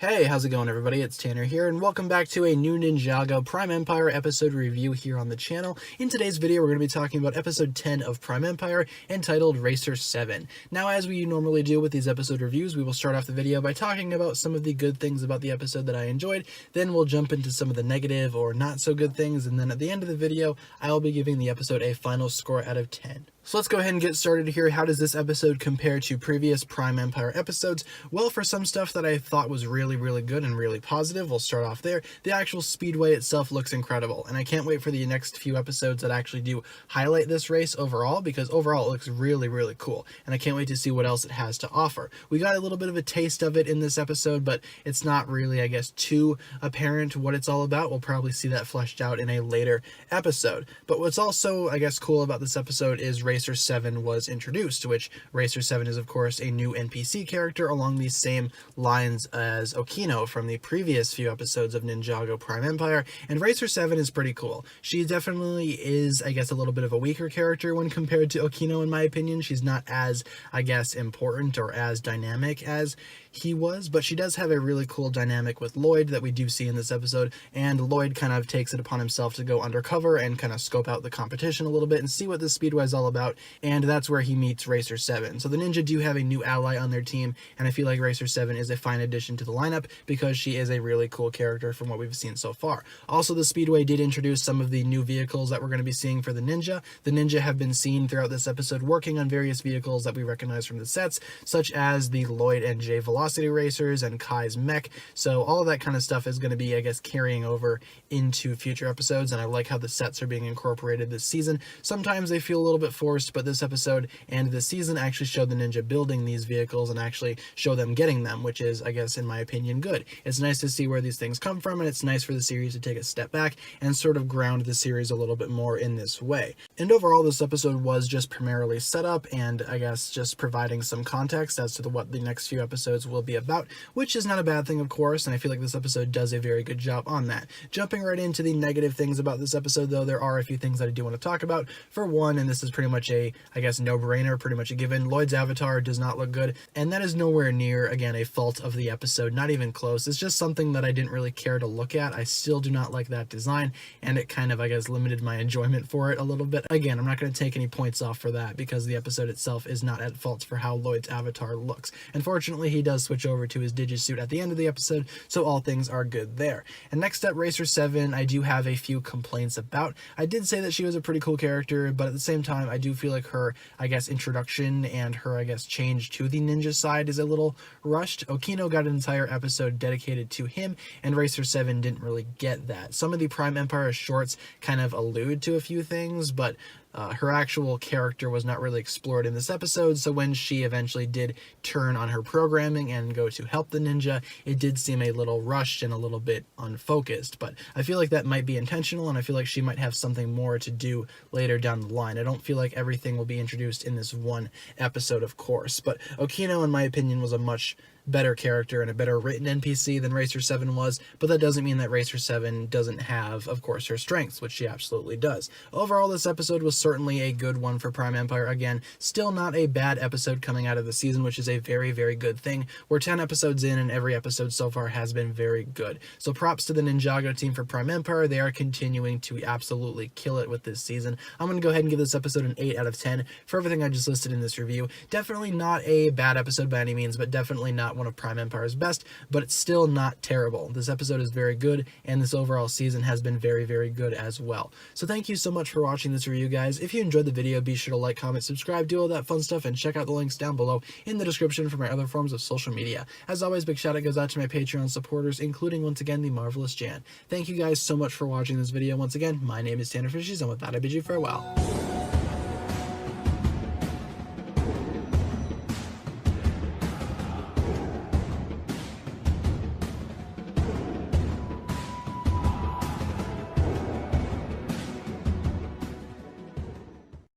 Hey, how's it going everybody? It's Tanner here, and welcome back to a new Ninjago Prime Empire episode review here on the channel. In today's video, we're going to be talking about episode 10 of Prime Empire, entitled Racer 7. Now, as we normally do with these episode reviews, we will start off the video by talking about some of the good things about the episode that I enjoyed, then we'll jump into some of the negative or not so good things, and then at the end of the video, I will be giving the episode a final score out of 10. So let's go ahead and get started here. How does this episode compare to previous Prime Empire episodes? Well, for some stuff that I thought was really good and really positive, we'll start off there. The actual Speedway itself looks incredible, and I can't wait for the next few episodes that actually do highlight this race overall, because overall it looks really cool, and I can't wait to see what else it has to offer. We got a little bit of a taste of it in this episode, but it's not really, I guess, too apparent what it's all about. We'll probably see that fleshed out in a later episode. But what's also, I guess, cool about this episode is Racer 7 was introduced, which Racer 7 is, of course, a new NPC character along these same lines as Okino from the previous few episodes of Ninjago Prime Empire, and Racer 7 is pretty cool. She definitely is, I guess, a little bit of a weaker character when compared to Okino, in my opinion. She's not as, I guess, important or as dynamic as he was, but she does have a really cool dynamic with Lloyd that we do see in this episode, and Lloyd kind of takes it upon himself to go undercover and kind of scope out the competition a little bit and see what this Speedway is all about, and that's where he meets Racer 7. So the Ninja do have a new ally on their team, and I feel like Racer 7 is a fine addition to the lineup because she is a really cool character from what we've seen so far. Also, the Speedway did introduce some of the new vehicles that we're going to be seeing for the Ninja. The Ninja have been seen throughout this episode working on various vehicles that we recognize from the sets, such as the Lloyd and Jay Velocity Racers and Kai's mech, so all of that kind of stuff is going to be, I guess, carrying over into future episodes, and I like how the sets are being incorporated this season. Sometimes they feel a little bit forced, but this episode and this season actually showed the Ninja building these vehicles and actually show them getting them, which is, I guess, in my opinion, good. It's nice to see where these things come from, and it's nice for the series to take a step back and sort of ground the series a little bit more in this way. And overall, this episode was just primarily set up and, I guess, just providing some context as to what the next few episodes will be about, which is not a bad thing, of course, and I feel like this episode does a very good job on that. Jumping right into the negative things about this episode, though, there are a few things that I do want to talk about. For one, and this is pretty much a, I guess, no-brainer, pretty much a given, Lloyd's avatar does not look good, and that is nowhere near, again, a fault of the episode, not even close. It's just something that I didn't really care to look at. I still do not like that design, and it kind of, I guess, limited my enjoyment for it a little bit. Again, I'm not going to take any points off for that because the episode itself is not at fault for how Lloyd's avatar looks. Unfortunately, he does switch over to his digisuit at the end of the episode, so all things are good there. And next up, Racer 7, I do have a few complaints about. I did say that she was a pretty cool character, but at the same time, I do feel like her, I guess, introduction and her, I guess, change to the ninja side is a little rushed. Okino got an entire episode dedicated to him, and Racer 7 didn't really get that. Some of the Prime Empire shorts kind of allude to a few things, but her actual character was not really explored in this episode, so when she eventually did turn on her programming and go to help the ninja, it did seem a little rushed and a little bit unfocused, but I feel like that might be intentional, and I feel like she might have something more to do later down the line. I don't feel like everything will be introduced in this one episode, of course, but Okino, in my opinion, was a much better character and a better written NPC than Racer 7 was, but that doesn't mean that Racer 7 doesn't have, of course, her strengths, which she absolutely does. Overall, this episode was certainly a good one for Prime Empire. Again, still not a bad episode coming out of the season, which is a very good thing. We're 10 episodes in, and every episode so far has been very good. So props to the Ninjago team for Prime Empire. They are continuing to absolutely kill it with this season. I'm going to go ahead and give this episode an 8 out of 10 for everything I just listed in this review. Definitely not a bad episode by any means, but definitely not one of Prime Empire's best, but it's still not terrible. This episode is very good, and this overall season has been very good as well. So thank you so much for watching this review, guys. If you enjoyed the video, be sure to like, comment, subscribe, do all that fun stuff, and check out the links down below in the description for my other forms of social media. As always, big shout out goes out to my Patreon supporters, including, once again, the marvelous Jan. Thank you guys so much for watching this video. Once again, my name is TannerFishies, and with that, I bid you farewell.